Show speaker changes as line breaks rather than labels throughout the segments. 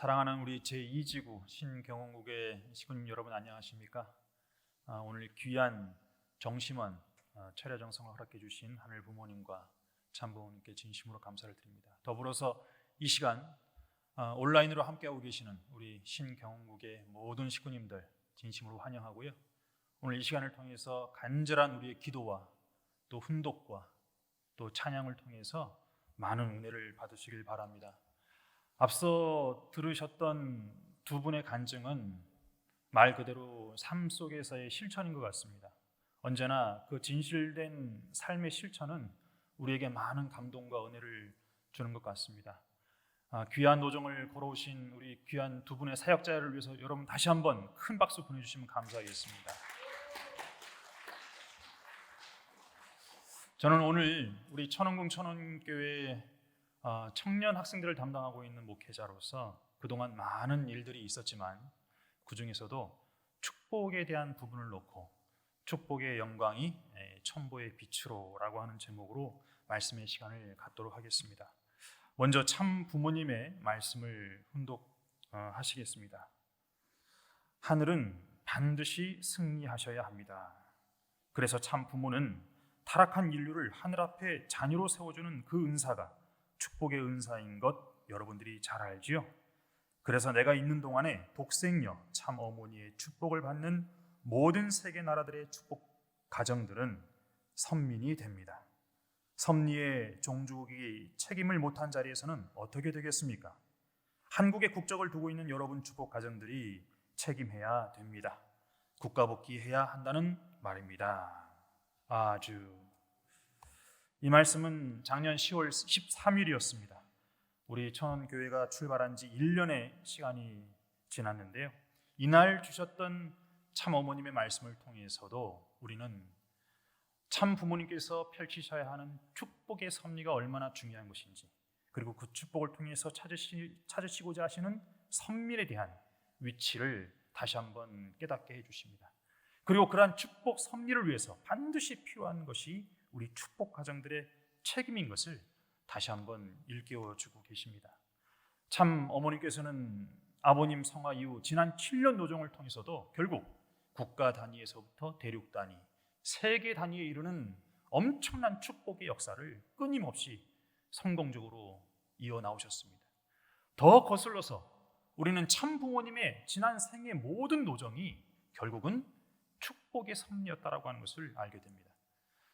사랑하는 우리 제2지구 신경원국의 시군님 여러분 안녕하십니까? 오늘 귀한 정심원 철야 정성을 허락해 주신 하늘 부모님과 참부모님께 진심으로 감사를 드립니다. 더불어서 이 시간 온라인으로 함께하고 계시는 우리 신경원국의 모든 시군님들 진심으로 환영하고요. 오늘 이 시간을 통해서 간절한 우리의 기도와 또 훈독과 또 찬양을 통해서 많은 은혜를 받으시길 바랍니다. 앞서 들으셨던 두 분의 간증은 말 그대로 삶 속에서의 실천인 것 같습니다. 언제나 그 진실된 삶의 실천은 우리에게 많은 감동과 은혜를 주는 것 같습니다. 귀한 노정을 걸어오신 우리 귀한 두 분의 사역자를 위해서 여러분 다시 한번 큰 박수 보내주시면 감사하겠습니다. 저는 오늘 우리 천원궁 천원교회 청년 학생들을 담당하고 있는 목회자로서 그동안 많은 일들이 있었지만 그 중에서도 축복에 대한 부분을 놓고 축복의 영광이 천보의 빛으로 라고 하는 제목으로 말씀의 시간을 갖도록 하겠습니다. 먼저 참 부모님의 말씀을 훈독하시겠습니다. 하늘은 반드시 승리하셔야 합니다. 그래서 참 부모는 타락한 인류를 하늘 앞에 자녀로 세워주는 그 은사가 축복의 은사인 것 여러분들이 잘 알지요? 그래서 내가 있는 동안에 독생녀 참 어머니의 축복을 받는 모든 세계 나라들의 축복 가정들은 선민이 됩니다. 섭리의 종주국이 책임을 못한 자리에서는 어떻게 되겠습니까? 한국의 국적을 두고 있는 여러분 축복 가정들이 책임해야 됩니다. 국가복귀해야 한다는 말입니다. 이 말씀은 작년 10월 13일이었습니다. 우리 천원교회가 출발한 지 1년의 시간이 지났는데요. 이날 주셨던 참 어머님의 말씀을 통해서도 우리는 참 부모님께서 펼치셔야 하는 축복의 섭리가 얼마나 중요한 것인지, 그리고 그 축복을 통해서 찾으시고자 하시는 선밀에 대한 위치를 다시 한번 깨닫게 해주십니다. 그리고 그러한 축복 섭리를 위해서 반드시 필요한 것이 우리 축복 가정들의 책임인 것을 다시 한번 일깨워주고 계십니다. 참 어머니께서는 아버님 성화 이후 지난 7년 노정을 통해서도 결국 국가 단위에서부터 대륙 단위, 세계 단위에 이르는 엄청난 축복의 역사를 끊임없이 성공적으로 이어나오셨습니다. 더 거슬러서 우리는 참 부모님의 지난 생의 모든 노정이 결국은 축복의 섭리였다라고 하는 것을 알게 됩니다.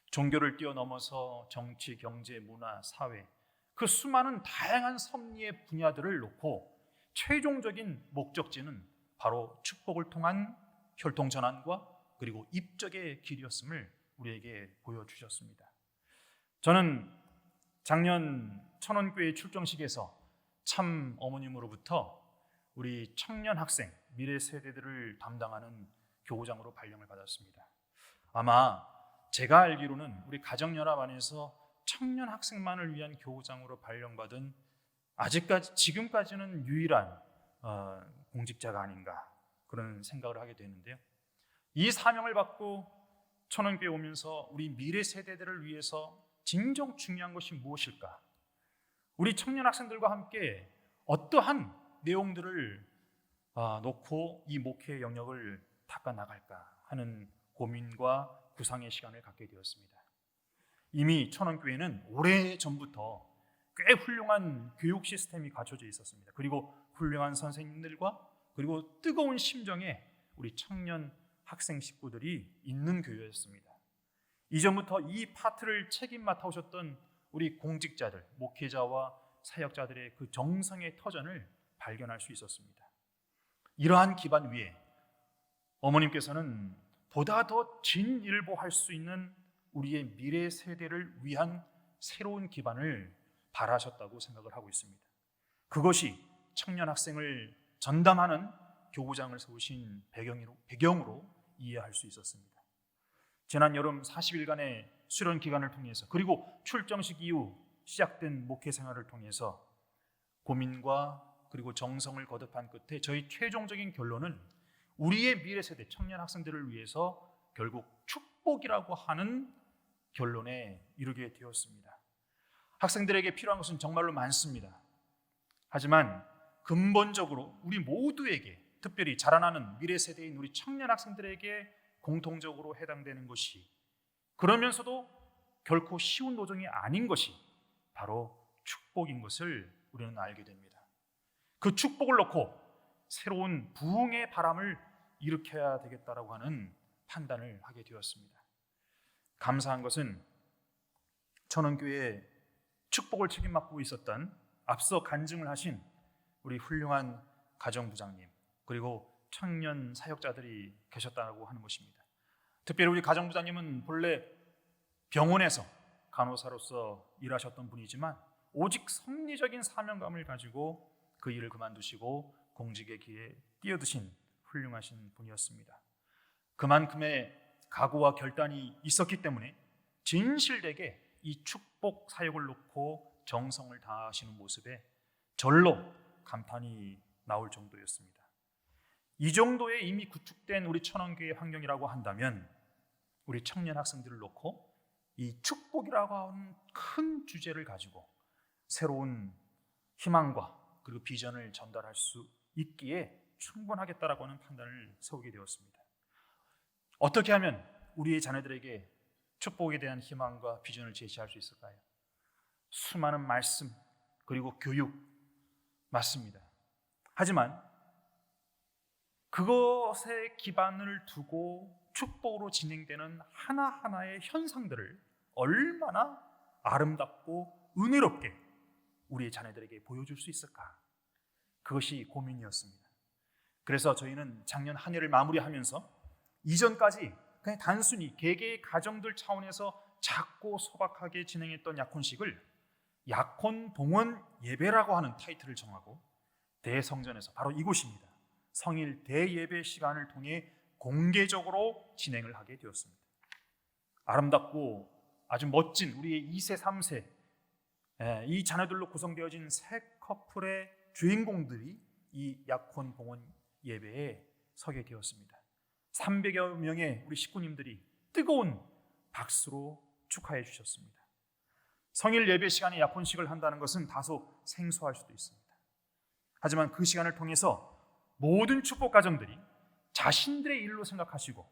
종교를 뛰어넘어서 정치, 경제, 문화, 사회 그 수많은 다양한 섭리의 분야들을 놓고 최종적인 목적지는 바로 축복을 통한 혈통전환과 그리고 입적의 길이었음을 우리에게 보여주셨습니다. 저는 작년 천원교회 출정식에서 참 어머님으로부터 우리 청년 학생, 미래 세대들을 담당하는 교우장으로 발령을 받았습니다. 아마 제가 알기로는 우리 가정연합 안에서 청년 학생만을 위한 교우장으로 발령받은 지금까지는 유일한 공직자가 아닌가 그런 생각을 하게 되는데요. 이 사명을 받고 천원교회 오면서 우리 미래 세대들을 위해서 진정 중요한 것이 무엇일까? 우리 청년 학생들과 함께 어떠한 내용들을 놓고 이 목회의 영역을 닦아나갈까 하는 고민과 구상의 시간을 갖게 되었습니다. 이미 천원교회는 오래전부터 꽤 훌륭한 교육 시스템이 갖춰져 있었습니다. 그리고 훌륭한 선생님들과 그리고 뜨거운 심정에 우리 청년 학생 식구들이 있는 교회였습니다. 이전부터 이 파트를 책임 맡아오셨던 우리 공직자들, 목회자와 사역자들의 그 정성의 터전을 발견할 수 있었습니다. 이러한 기반 위에 어머님께서는 보다 더 진일보할 수 있는 우리의 미래 세대를 위한 새로운 기반을 바라셨다고 생각을 하고 있습니다. 그것이 청년 학생을 전담하는 교구장을 세우신 배경으로 이해할 수 있었습니다. 지난 여름 40일간의 수련 기간을 통해서 그리고 출정식 이후 시작된 목회 생활을 통해서 고민과 그리고 정성을 거듭한 끝에 저희 최종적인 결론은 우리의 미래 세대 청년 학생들을 위해서 결국 축복이라고 하는 결론에 이르게 되었습니다. 학생들에게 필요한 것은 정말로 많습니다. 하지만 근본적으로 우리 모두에게, 특별히 자라나는 미래 세대인 우리 청년 학생들에게 공통적으로 해당되는 것이, 그러면서도 결코 쉬운 노정이 아닌 것이 바로 축복인 것을 우리는 알게 됩니다. 그 축복을 놓고 새로운 부흥의 바람을 일으켜야 되겠다라고 하는 판단을 하게 되었습니다. 감사한 것은 천원교회 축복을 책임 맡고 있었던 앞서 간증을 하신 우리 훌륭한 가정부장님, 그리고 청년 사역자들이 계셨다고 하는 것입니다. 특별히 우리 가정부장님은 본래 병원에서 간호사로서 일하셨던 분이지만 오직 섭리적인 사명감을 가지고 그 일을 그만두시고 공직의 길에 뛰어드신 훌륭하신 분이었습니다. 그만큼의 각오와 결단이 있었기 때문에 진실되게 이 축복 사역을 놓고 정성을 다하시는 모습에 절로 감탄이 나올 정도였습니다. 이 정도의 이미 구축된 우리 천원교회 환경이라고 한다면 우리 청년 학생들을 놓고 이 축복이라고 하는 큰 주제를 가지고 새로운 희망과 그리고 비전을 전달할 수 있기에 충분하겠다라고 하는 판단을 세우게 되었습니다. 어떻게 하면 우리의 자녀들에게 축복에 대한 희망과 비전을 제시할 수 있을까요? 수많은 말씀 그리고 교육 맞습니다. 하지만 그것에 기반을 두고 축복으로 진행되는 하나하나의 현상들을 얼마나 아름답고 은혜롭게 우리의 자녀들에게 보여줄 수 있을까? 그것이 고민이었습니다. 그래서 저희는 작년 한 해를 마무리하면서 이전까지 그냥 단순히 개개의 가정들 차원에서 작고 소박하게 진행했던 약혼식을 약혼 봉헌 예배라고 하는 타이틀을 정하고 대성전에서, 바로 이곳입니다, 성일 대예배 시간을 통해 공개적으로 진행을 하게 되었습니다. 아름답고 아주 멋진 우리의 2세, 3세 이 자녀들로 구성되어진 세 커플의 주인공들이 이 약혼 봉헌 예배에 서게 되었습니다. 300여 명의 우리 식구님들이 뜨거운 박수로 축하해 주셨습니다. 성일 예배 시간에 약혼식을 한다는 것은 다소 생소할 수도 있습니다. 하지만 그 시간을 통해서 모든 축복 가정들이 자신들의 일로 생각하시고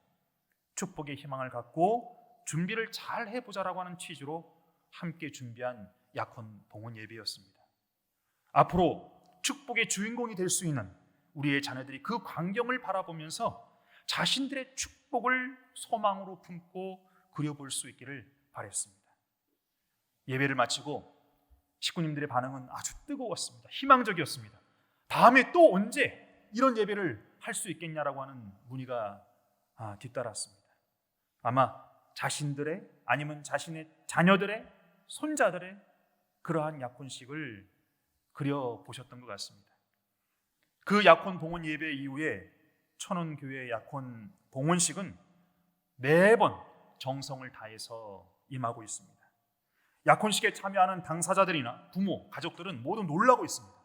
축복의 희망을 갖고 준비를 잘 해보자라고 하는 취지로 함께 준비한 약혼 봉헌 예배였습니다. 앞으로 축복의 주인공이 될 수 있는 우리의 자녀들이 그 광경을 바라보면서 자신들의 축복을 소망으로 품고 그려볼 수 있기를 바랬습니다. 예배를 마치고 식구님들의 반응은 아주 뜨거웠습니다. 희망적이었습니다. 다음에 또 언제 이런 예배를 할 수 있겠냐라고 하는 문의가 뒤따랐습니다. 아마 자신들의 아니면 자신의 자녀들의 손자들의 그러한 약혼식을 그려보셨던 것 같습니다. 그 약혼 봉헌 예배 이후에 천원교회 약혼 봉헌식은 매번 정성을 다해서 임하고 있습니다. 약혼식에 참여하는 당사자들이나 부모, 가족들은 모두 놀라고 있습니다.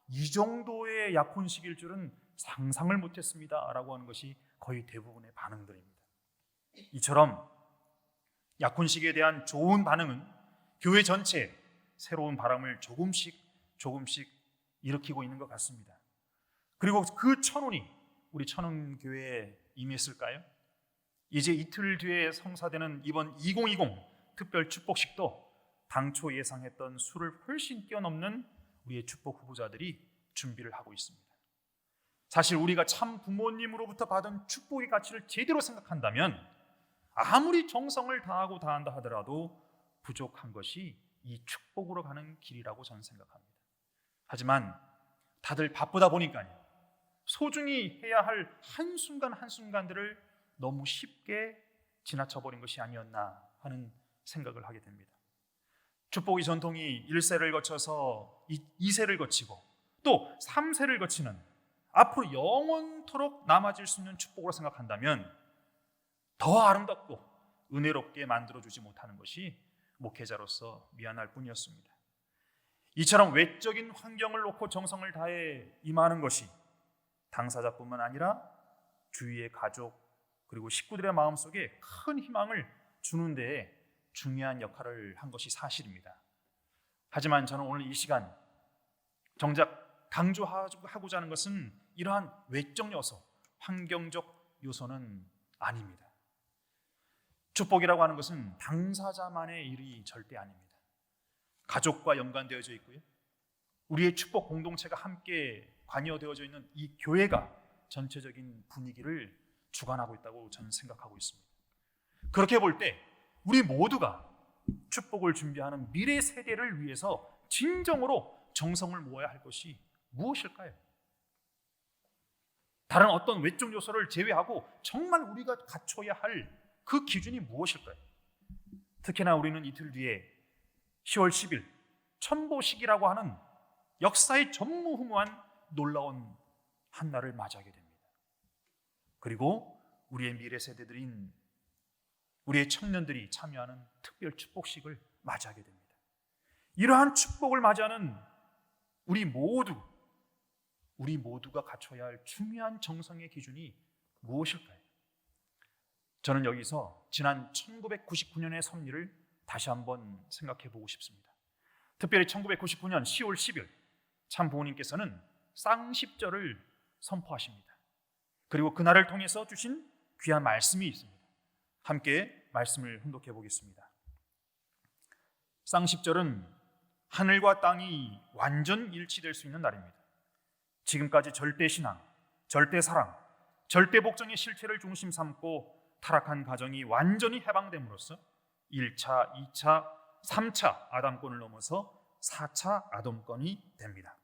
이 정도의 약혼식일 줄은 상상을 못했습니다 라고 하는 것이 거의 대부분의 반응들입니다. 이처럼 약혼식에 대한 좋은 반응은 교회 전체에 새로운 바람을 조금씩 일으키고 있는 것 같습니다. 그리고 그 천운이 우리 천운교회에 임했을까요? 이제 이틀 뒤에 성사되는 이번 2020 특별 축복식도 당초 예상했던 수를 훨씬 뛰어넘는 우리의 축복 후보자들이 준비를 하고 있습니다. 사실 우리가 참 부모님으로부터 받은 축복의 가치를 제대로 생각한다면 아무리 정성을 다하고 다한다 하더라도 부족한 것이 이 축복으로 가는 길이라고 저는 생각합니다. 하지만 다들 바쁘다 보니까요, 소중히 해야 할 한순간 한순간들을 너무 쉽게 지나쳐버린 것이 아니었나 하는 생각을 하게 됩니다. 축복의 전통이 1세를 거쳐서 2세를 거치고 또 3세를 거치는 앞으로 영원토록 남아질 수 있는 축복으로 생각한다면 더 아름답고 은혜롭게 만들어주지 못하는 것이 목회자로서 미안할 뿐이었습니다. 이처럼 외적인 환경을 놓고 정성을 다해 임하는 것이 당사자뿐만 아니라 주위의 가족 그리고 식구들의 마음속에 큰 희망을 주는 데에 중요한 역할을 한 것이 사실입니다. 하지만 저는 오늘 이 시간 정작 강조하고자 하는 것은 이러한 외적 요소, 환경적 요소는 아닙니다. 축복이라고 하는 것은 당사자만의 일이 절대 아닙니다. 가족과 연관되어져 있고요. 우리의 축복 공동체가 함께 관여되어져 있는 이 교회가 전체적인 분위기를 주관하고 있다고 저는 생각하고 있습니다. 그렇게 볼 때 우리 모두가 축복을 준비하는 미래 세대를 위해서 진정으로 정성을 모아야 할 것이 무엇일까요? 다른 어떤 외적 요소를 제외하고 정말 우리가 갖춰야 할 그 기준이 무엇일까요? 특히나 우리는 이틀 뒤에 10월 10일 천보식이라고 하는 역사의 전무후무한 놀라운 한 날을 맞이하게 됩니다. 그리고 우리의 미래 세대들인 우리의 청년들이 참여하는 특별 축복식을 맞이하게 됩니다. 이러한 축복을 맞이하는 우리 모두가 갖춰야 할 중요한 정성의 기준이 무엇일까요? 저는 여기서 지난 1999년의 섭리를 다시 한번 생각해 보고 싶습니다. 특별히 1999년 10월 10일 참 부모님께서는 쌍십절을 선포하십니다. 그리고 그날을 통해서 주신 귀한 말씀이 있습니다. 함께 말씀을 훈독해 보겠습니다. 쌍십절은 하늘과 땅이 완전 일치될 수 있는 날입니다. 지금까지 절대신앙, 절대사랑, 절대복종의 실체를 중심 삼고 타락한 가정이 완전히 해방됨으로써 1차, 2차, 3차 아담권을 넘어서 4차 아담권이 됩니다.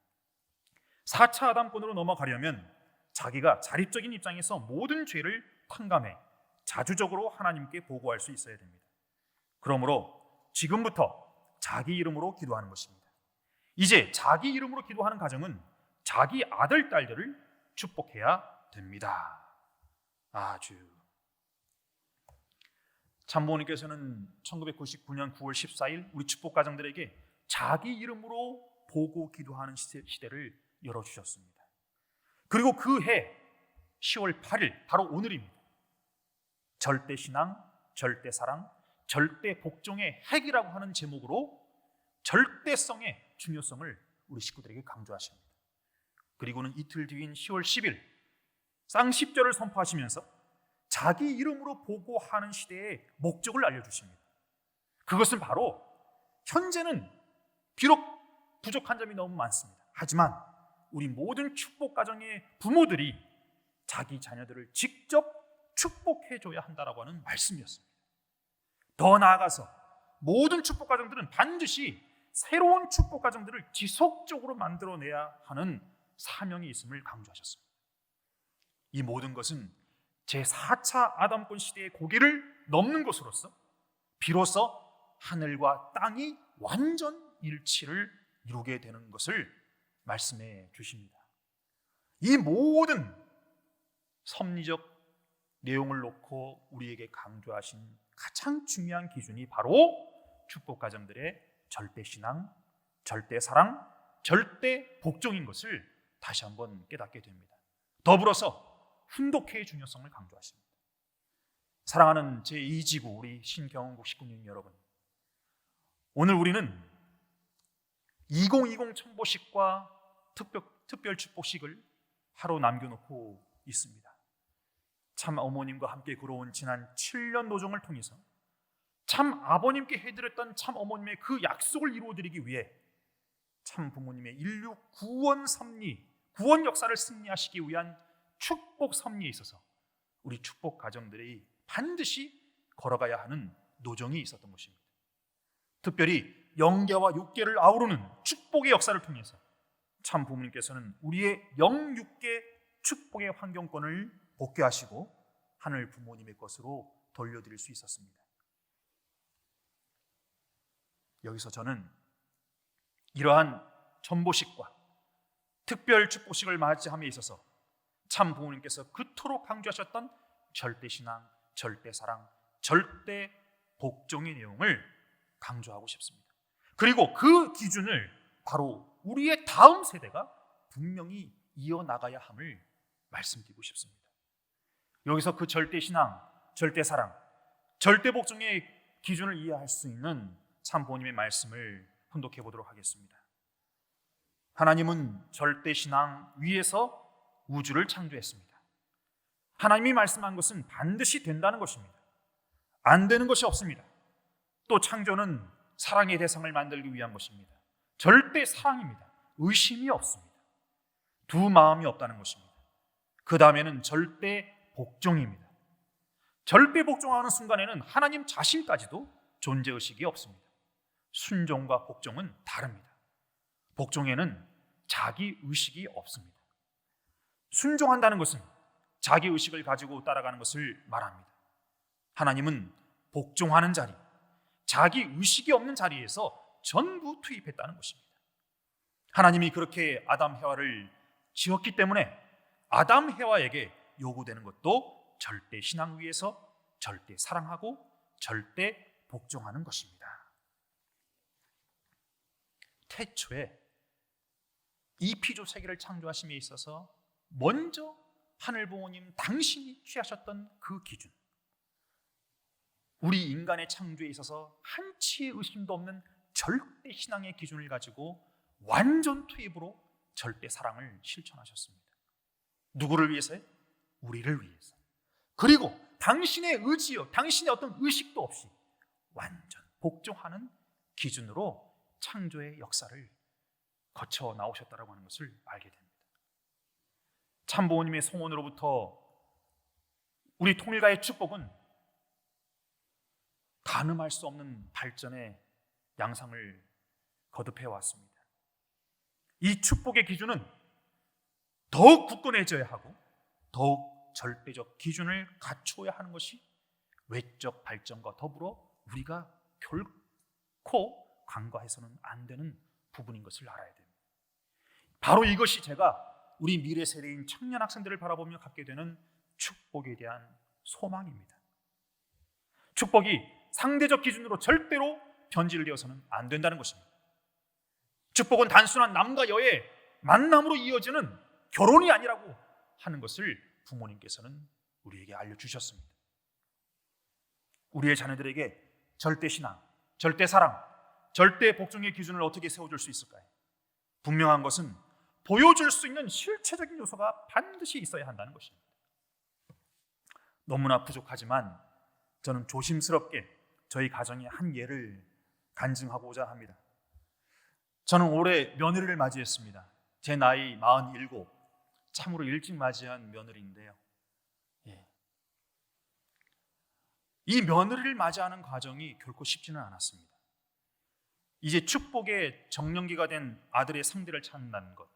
4차 아담권으로 넘어가려면 자기가 자립적인 입장에서 모든 죄를 탕감해 자주적으로 하나님께 보고할 수 있어야 됩니다. 그러므로 지금부터 자기 이름으로 기도하는 것입니다. 이제 자기 이름으로 기도하는 가정은 자기 아들, 딸들을 축복해야 됩니다. 아주 참부모님께서는 1999년 9월 14일 우리 축복가정들에게 자기 이름으로 보고 기도하는 시대를 열어주셨습니다. 그리고 그 해 10월 8일 바로 오늘입니다. 절대신앙, 절대사랑, 절대복종의 핵이라고 하는 제목으로 절대성의 중요성을 우리 식구들에게 강조하십니다. 그리고는 이틀 뒤인 10월 10일 쌍십절을 선포하시면서 자기 이름으로 보고하는 시대의 목적을 알려주십니다. 그것은 바로 현재는 비록 부족한 점이 너무 많습니다. 하지만 우리 모든 축복가정의 부모들이 자기 자녀들을 직접 축복해줘야 한다라고 하는 말씀이었습니다. 더 나아가서 모든 축복가정들은 반드시 새로운 축복가정들을 지속적으로 만들어내야 하는 사명이 있음을 강조하셨습니다. 이 모든 것은 제4차 아담권 시대의 고개를 넘는 것으로서 비로소 하늘과 땅이 완전 일치를 이루게 되는 것을 말씀해 주십니다. 이 모든 섭리적 내용을 놓고 우리에게 강조하신 가장 중요한 기준이 바로 축복가정들의 절대신앙, 절대사랑, 절대복종인 것을 다시 한번 깨닫게 됩니다. 더불어서 훈독회의 중요성을 강조하십니다. 사랑하는 제2지구 우리 신경원국 식구님 여러분, 오늘 우리는 2020 청보식과 특별 축복식을 하루 남겨놓고 있습니다. 참 어머님과 함께 걸어온 지난 7년 노정을 통해서 참 아버님께 해드렸던 참 어머님의 그 약속을 이루어드리기 위해 참 부모님의 인류 구원 섭리, 구원 역사를 승리하시기 위한 축복 섭리에 있어서 우리 축복 가정들이 반드시 걸어가야 하는 노정이 있었던 것입니다. 특별히 영계와 육계를 아우르는 축복의 역사를 통해서 참 부모님께서는 우리의 영육계 축복의 환경권을 복귀하시고 하늘 부모님의 것으로 돌려드릴 수 있었습니다. 여기서 저는 이러한 전보식과 특별 축복식을 맞이함에 있어서 참 부모님께서 그토록 강조하셨던 절대신앙, 절대사랑, 절대복종의 내용을 강조하고 싶습니다. 그리고 그 기준을 바로 우리의 다음 세대가 분명히 이어나가야 함을 말씀드리고 싶습니다. 여기서 그 절대신앙, 절대사랑, 절대복종의 기준을 이해할 수 있는 참 부모님의 말씀을 훈독해 보도록 하겠습니다. 하나님은 절대 신앙 위에서 우주를 창조했습니다. 하나님이 말씀한 것은 반드시 된다는 것입니다. 안 되는 것이 없습니다. 또 창조는 사랑의 대상을 만들기 위한 것입니다. 절대 사랑입니다. 의심이 없습니다. 두 마음이 없다는 것입니다. 그 다음에는 절대 복종입니다. 절대 복종하는 순간에는 하나님 자신까지도 존재의식이 없습니다. 순종과 복종은 다릅니다. 복종에는 자기의식이 없습니다. 순종한다는 것은 자기의식을 가지고 따라가는 것을 말합니다. 하나님은 복종하는 자리, 자기의식이 없는 자리에서 전부 투입했다는 것입니다. 하나님이 그렇게 아담 해와를 지었기 때문에 아담 해와에게 요구되는 것도 절대 신앙 위에서 절대 사랑하고 절대 복종하는 것입니다. 태초에 이 피조 세계를 창조하심에 있어서 먼저 하늘 부모님 당신이 취하셨던 그 기준, 우리 인간의 창조에 있어서 한치의 의심도 없는 절대 신앙의 기준을 가지고 완전 투입으로 절대 사랑을 실천하셨습니다. 누구를 위해서요? 우리를 위해서. 그리고 당신의 의지요, 당신의 어떤 의식도 없이 완전 복종하는 기준으로 창조의 역사를 거쳐 나오셨다고 하는 것을 알게 됩니다. 참부모님의 송원으로부터 우리 통일가의 축복은 가늠할 수 없는 발전의 양상을 거듭해 왔습니다. 이 축복의 기준은 더욱 굳건해져야 하고 더욱 절대적 기준을 갖추어야 하는 것이 외적 발전과 더불어 우리가 결코 간과해서는 안 되는 부분인 것을 알아야 됩니다. 바로 이것이 제가 우리 미래 세대인 청년 학생들을 바라보며 갖게 되는 축복에 대한 소망입니다. 축복이 상대적 기준으로 절대로 변질되어서는 안 된다는 것입니다. 축복은 단순한 남과 여의 만남으로 이어지는 결혼이 아니라고 하는 것을 부모님께서는 우리에게 알려주셨습니다. 우리의 자녀들에게 절대 신앙, 절대 사랑, 절대 복종의 기준을 어떻게 세워줄 수 있을까요? 분명한 것은 보여줄 수 있는 실체적인 요소가 반드시 있어야 한다는 것입니다. 너무나 부족하지만 저는 조심스럽게 저희 가정의 한 예를 간증하고자 합니다. 저는 올해 며느리를 맞이했습니다. 제 나이 47, 참으로 일찍 맞이한 며느리인데요. 이 며느리를 맞이하는 과정이 결코 쉽지는 않았습니다. 이제 축복의 정년기가 된 아들의 상대를 찾는다는 것,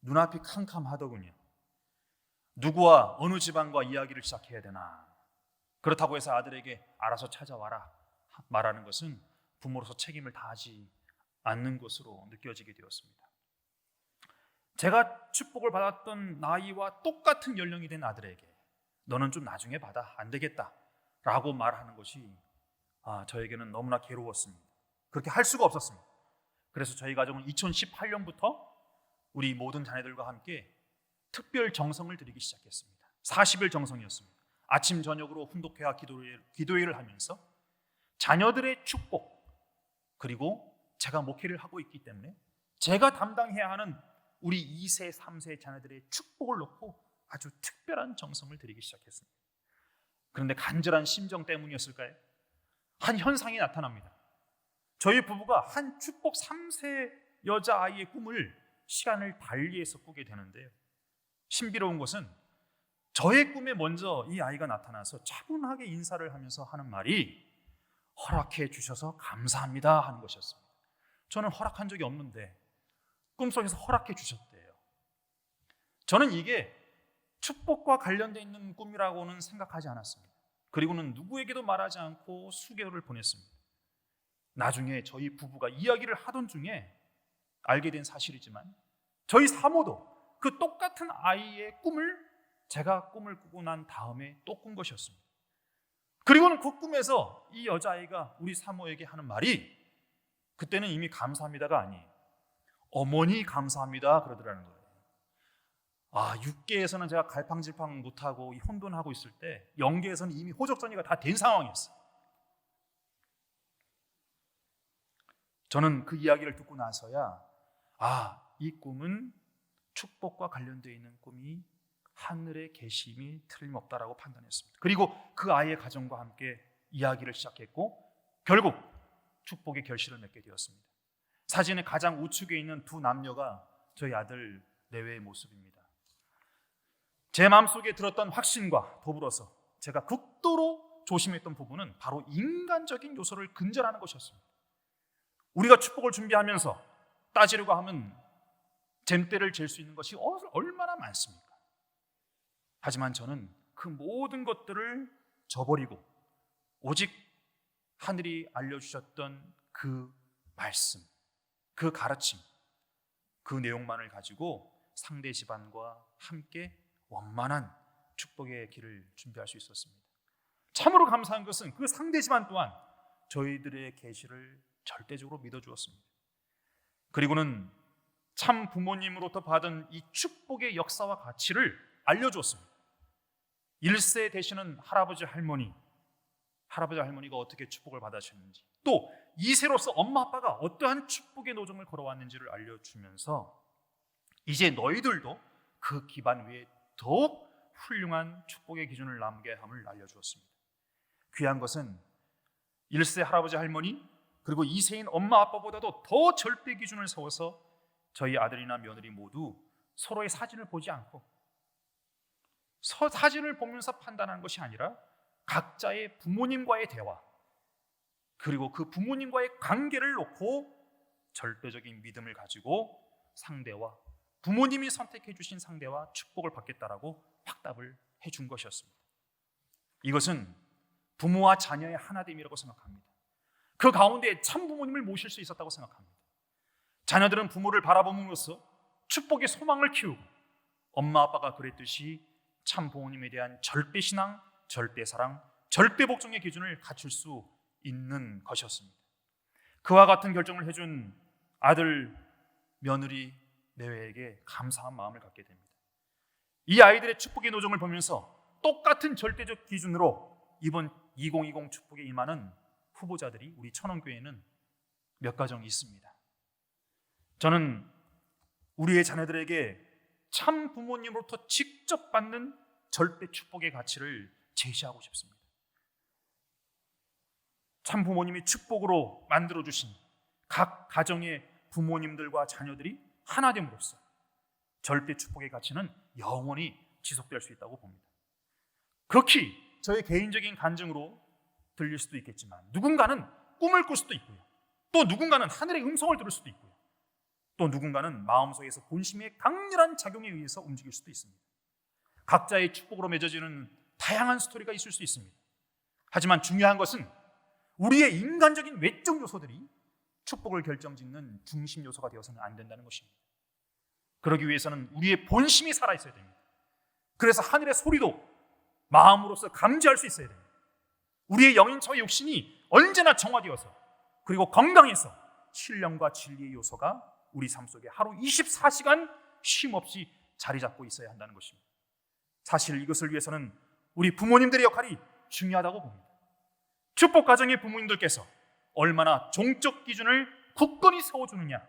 눈앞이 캄캄하더군요. 누구와 어느 집안과 이야기를 시작해야 되나. 그렇다고 해서 아들에게 알아서 찾아와라 말하는 것은 부모로서 책임을 다하지 않는 것으로 느껴지게 되었습니다. 제가 축복을 받았던 나이와 똑같은 연령이 된 아들에게 너는 좀 나중에 받아, 안 되겠다 라고 말하는 것이 저에게는 너무나 괴로웠습니다. 그렇게 할 수가 없었습니다. 그래서 저희 가정은 2018년부터 우리 모든 자녀들과 함께 특별 정성을 드리기 시작했습니다. 40일 정성이었습니다. 아침 저녁으로 훈독회와 기도회를 하면서 자녀들의 축복, 그리고 제가 목회를 하고 있기 때문에 제가 담당해야 하는 우리 2세, 3세 자녀들의 축복을 놓고 아주 특별한 정성을 드리기 시작했습니다. 그런데 간절한 심정 때문이었을까요? 한 현상이 나타납니다. 저희 부부가 한 축복 3세 여자아이의 꿈을 시간을 달리해서 꾸게 되는데요. 신비로운 것은 저의 꿈에 먼저 이 아이가 나타나서 차분하게 인사를 하면서 하는 말이 허락해 주셔서 감사합니다 하는 것이었습니다. 저는 허락한 적이 없는데 꿈속에서 허락해 주셨대요. 저는 이게 축복과 관련되어 있는 꿈이라고는 생각하지 않았습니다. 그리고는 누구에게도 말하지 않고 수개월을 보냈습니다. 나중에 저희 부부가 이야기를 하던 중에 알게 된 사실이지만 저희 사모도 그 똑같은 아이의 꿈을 제가 꿈을 꾸고 난 다음에 또 꾼 것이었습니다. 그리고는 그 꿈에서 이 여자아이가 우리 사모에게 하는 말이 그때는 이미 감사합니다가 아니에요. 어머니 감사합니다 그러더라는 거예요. 육계에서는 제가 갈팡질팡 못하고 혼돈하고 있을 때 영계에서는 이미 호적전이가 다 된 상황이었어요. 저는 그 이야기를 듣고 나서야 이 꿈은 축복과 관련되어 있는 꿈이 하늘의 계심이 틀림없다라고 판단했습니다. 그리고 그 아이의 가정과 함께 이야기를 시작했고 결국 축복의 결실을 맺게 되었습니다. 사진의 가장 우측에 있는 두 남녀가 저희 아들 내외의 모습입니다. 제 마음속에 들었던 확신과 더불어서 제가 극도로 조심했던 부분은 바로 인간적인 요소를 근절하는 것이었습니다. 우리가 축복을 준비하면서 따지려고 하면 잼대를 잴 수 있는 것이 얼마나 많습니까? 하지만 저는 그 모든 것들을 저버리고 오직 하늘이 알려주셨던 그 말씀, 그 가르침, 그 내용만을 가지고 상대 집안과 함께 원만한 축복의 길을 준비할 수 있었습니다. 참으로 감사한 것은 그 상대 집안 또한 저희들의 계시를 절대적으로 믿어주었습니다. 그리고는 참 부모님으로부터 받은 이 축복의 역사와 가치를 알려주었습니다. 1세 되시는 할아버지가 어떻게 축복을 받으셨는지, 또 2세로서 엄마 아빠가 어떠한 축복의 노정을 걸어왔는지를 알려주면서 이제 너희들도 그 기반 위에 더욱 훌륭한 축복의 기준을 남게 함을 알려주었습니다. 귀한 것은 1세 할아버지 할머니 그리고 2세인 엄마 아빠보다도 더 절대 기준을 세워서 저희 아들이나 며느리 모두 서로의 사진을 보지 않고 사진을 보면서 판단하는 것이 아니라 각자의 부모님과의 대화 그리고 그 부모님과의 관계를 놓고 절대적인 믿음을 가지고 상대와 부모님이 선택해 주신 상대와 축복을 받겠다라고 확답을 해준 것이었습니다. 이것은 부모와 자녀의 하나됨이라고 생각합니다. 그 가운데 참 부모님을 모실 수 있었다고 생각합니다. 자녀들은 부모를 바라봄으로써 축복의 소망을 키우고 엄마 아빠가 그랬듯이 참 부모님에 대한 절대 신앙, 절대 사랑, 절대 복종의 기준을 갖출 수 있는 것이었습니다. 그와 같은 결정을 해준 아들, 며느리, 내외에게 감사한 마음을 갖게 됩니다. 이 아이들의 축복의 노정을 보면서 똑같은 절대적 기준으로 이번 2020 축복에 임하는 후보자들이 우리 천원교회에는 몇 가정 있습니다. 저는 우리의 자녀들에게 참 부모님으로부터 직접 받는 절대 축복의 가치를 제시하고 싶습니다. 참 부모님이 축복으로 만들어주신 각 가정의 부모님들과 자녀들이 하나됨으로써 절대 축복의 가치는 영원히 지속될 수 있다고 봅니다. 극히 저의 개인적인 간증으로 들릴 수도 있겠지만 누군가는 꿈을 꿀 수도 있고요. 또 누군가는 하늘의 음성을 들을 수도 있고요. 또 누군가는 마음속에서 본심의 강렬한 작용에 의해서 움직일 수도 있습니다. 각자의 축복으로 맺어지는 다양한 스토리가 있을 수 있습니다. 하지만 중요한 것은 우리의 인간적인 외적 요소들이 축복을 결정짓는 중심 요소가 되어서는 안 된다는 것입니다. 그러기 위해서는 우리의 본심이 살아있어야 됩니다. 그래서 하늘의 소리도 마음으로서 감지할 수 있어야 됩니다. 우리의 영인처의 육신이 언제나 정화되어서 그리고 건강해서 신령과 진리의 요소가 우리 삶 속에 하루 24시간 쉼없이 자리 잡고 있어야 한다는 것입니다. 사실 이것을 위해서는 우리 부모님들의 역할이 중요하다고 봅니다. 축복 가정의 부모님들께서 얼마나 종적 기준을 굳건히 세워주느냐,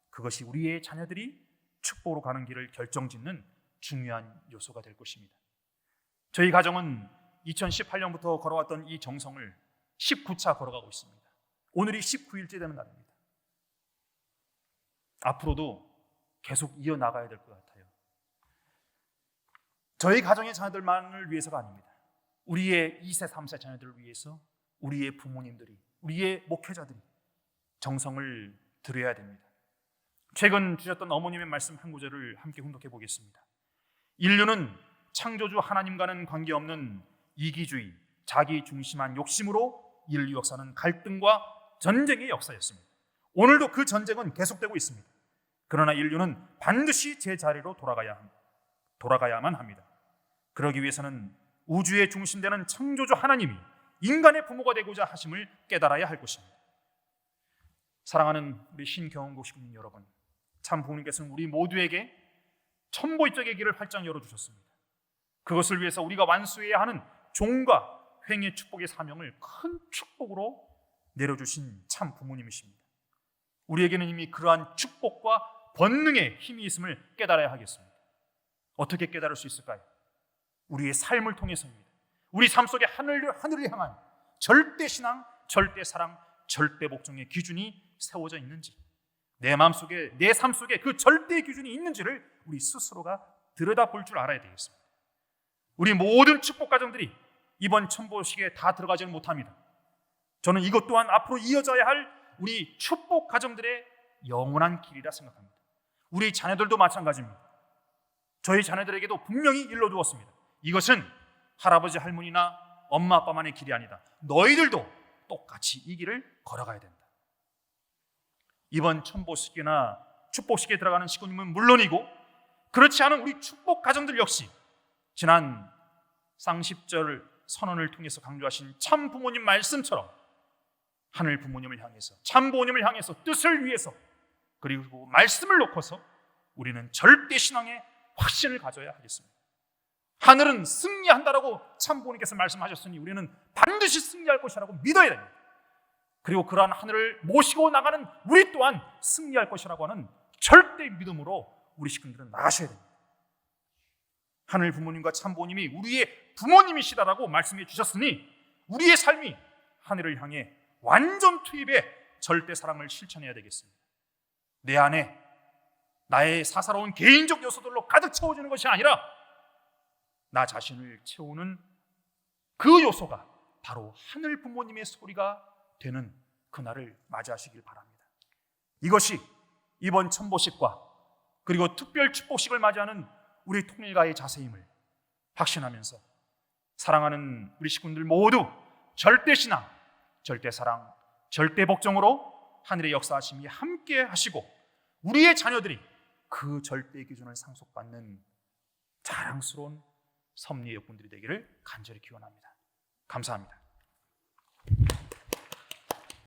그것이 우리의 자녀들이 축복으로 가는 길을 결정짓는 중요한 요소가 될 것입니다. 저희 가정은 2018년부터 걸어왔던 이 정성을 19차 걸어가고 있습니다. 오늘이 19일째 되는 날입니다. 앞으로도 계속 이어나가야 될 것 같아요. 저희 가정의 자녀들만을 위해서가 아닙니다. 우리의 2세, 3세 자녀들을 위해서 우리의 부모님들이, 우리의 목회자들이 정성을 들여야 됩니다. 최근 주셨던 어머님의 말씀 한 구절을 함께 훈독해 보겠습니다. 인류는 창조주 하나님과는 관계없는 이기주의, 자기 중심한 욕심으로 인류 역사는 갈등과 전쟁의 역사였습니다. 오늘도 그 전쟁은 계속되고 있습니다. 그러나 인류는 반드시 제자리로 돌아가야만 합니다. 그러기 위해서는 우주의 중심되는 창조주 하나님이 인간의 부모가 되고자 하심을 깨달아야 할 것입니다. 사랑하는 우리 신경원국 식구님 여러분, 참 부모님께서는 우리 모두에게 천보이적의 길을 활짝 열어주셨습니다. 그것을 위해서 우리가 완수해야 하는 종과 횡의 축복의 사명을 큰 축복으로 내려주신 참 부모님이십니다. 우리에게는 이미 그러한 축복과 권능의 힘이 있음을 깨달아야 하겠습니다. 어떻게 깨달을 수 있을까요? 우리의 삶을 통해서입니다. 우리 삶 속에 하늘을 향한 절대 신앙, 절대 사랑, 절대 복종의 기준이 세워져 있는지, 내 마음속에, 내 삶 속에 그 절대 기준이 있는지를 우리 스스로가 들여다볼 줄 알아야 되겠습니다. 우리 모든 축복 가정들이 이번 천보식에 다 들어가지는 못합니다. 저는 이것 또한 앞으로 이어져야 할 우리 축복 가정들의 영원한 길이라 생각합니다. 우리 자녀들도 마찬가지입니다. 저희 자녀들에게도 분명히 일러두었습니다. 이것은 할아버지 할머니나 엄마 아빠만의 길이 아니다. 너희들도 똑같이 이 길을 걸어가야 된다. 이번 천보식이나 축복식에 들어가는 식구님은 물론이고, 그렇지 않은 우리 축복 가정들 역시 지난 쌍십절 선언을 통해서 강조하신 참 부모님 말씀처럼 하늘 부모님을 향해서, 참 부모님을 향해서, 뜻을 위해서, 그리고 말씀을 놓고서 우리는 절대 신앙의 확신을 가져야 하겠습니다. 하늘은 승리한다라고 참 부모님께서 말씀하셨으니 우리는 반드시 승리할 것이라고 믿어야 됩니다. 그리고 그러한 하늘을 모시고 나가는 우리 또한 승리할 것이라고 하는 절대 믿음으로 우리 식구들은 나가셔야 됩니다. 하늘 부모님과 참 부모님이 우리의 부모님이시다라고 말씀해 주셨으니 우리의 삶이 하늘을 향해 완전 투입의 절대 사랑을 실천해야 되겠습니다. 내 안에 나의 사사로운 개인적 요소들로 가득 채워지는 것이 아니라 나 자신을 채우는 그 요소가 바로 하늘 부모님의 소리가 되는 그날을 맞이하시길 바랍니다. 이것이 이번 천보식과 그리고 특별 축복식을 맞이하는 우리 통일가의 자세임을 확신하면서 사랑하는 우리 식구들 모두 절대 신앙, 절대 사랑, 절대 복종으로 하늘의 역사하심이 함께 하시고 우리의 자녀들이 그 절대 기준을 상속받는 자랑스러운 섭리의 역군들이 되기를 간절히 기원합니다. 감사합니다.